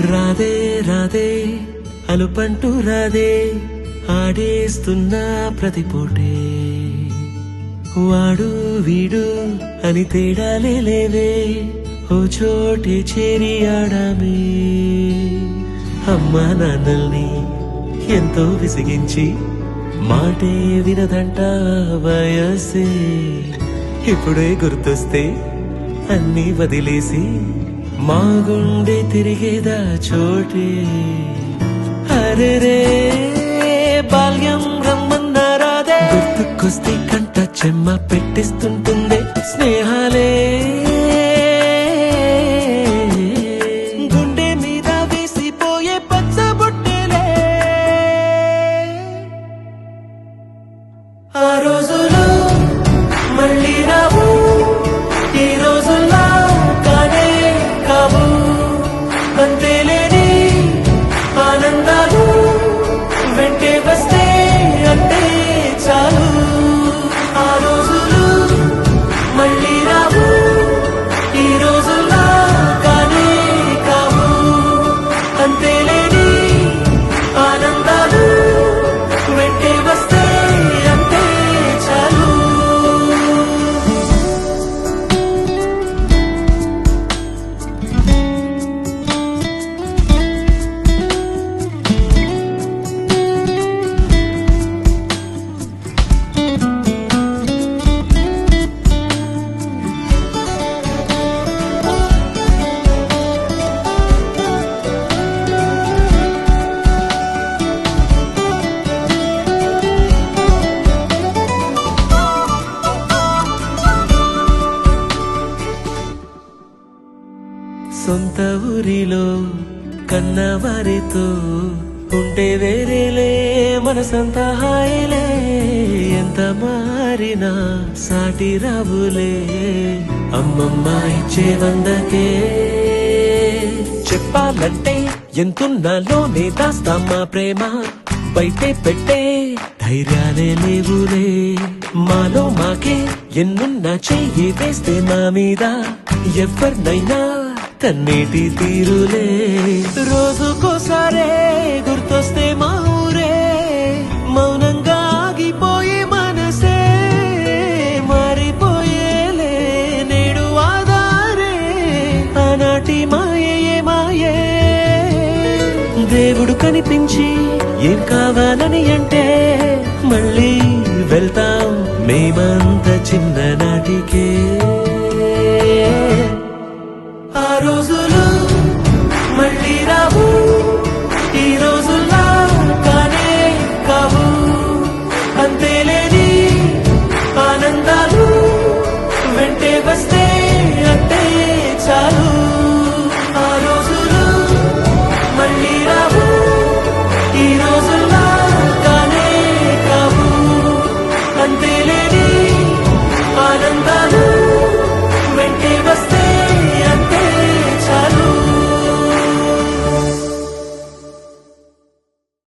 రాధే రాధే అలుపంటూ రాధే ఆడేస్తున్నా ప్రతి పూటే వాడు వీడు అని తేడాలే లేవే ఓ చోటే చేరి ఆడామే అమ్మా నాన్నల్ని ఎంతో విసిగించి మాటే వినదంట వయసే ఇప్పుడే గుర్తొస్తే అన్నీ వదిలేసి మా గుండె తిరిగేదా చోటే అరే రే బాల్యం రమ్మన్నారాదే గుర్తుకొస్తే కంట చెమ్మ పెట్టిస్తుంటుందే స్నేహాలే గుండె మీద వేసిపోయే పచ్చబొట్టెలే ఆ రోజులు మళ్ళీ రావు ఈ రోజుల్లో అంతేలేని ఆనందాలు వెంటే వస్తే అంటే చాలు ఆ రోజులు మళ్ళీ రావు ఈ రోజుల్లో కానీ కావు అంతేలేని ఆనందాలు వెంటే వస్తే అంటే చాలు సొంత ఊరిలో కన్నవారితో ఉంటే వేరేలే మనసంత హాయిలే ఎంత మారినా సాటి రావులే అమ్మమ్మ ఇచ్చే వందకే చెప్పాలంటే ఎంతున్నాలోనే దాస్తామా ప్రేమ బయటే పెట్టే ధైర్యాలే లేవులే మాలో మాకే ఎన్నున్నా చెయ్యి వేస్తే మా మీద ఎవరినైనా కన్నీటి తీరులే రోజుకోసారే గుర్తొస్తే మా ఊరే మౌనంగా ఆగిపోయే మనసే మారిపోయేలే నేడు ఆధారే ఆనాటి మాయే మాయే దేవుడు కనిపించి ఏం కావాలని అంటే మళ్ళీ వెళ్తాం మేమంత చిన్ననాటికే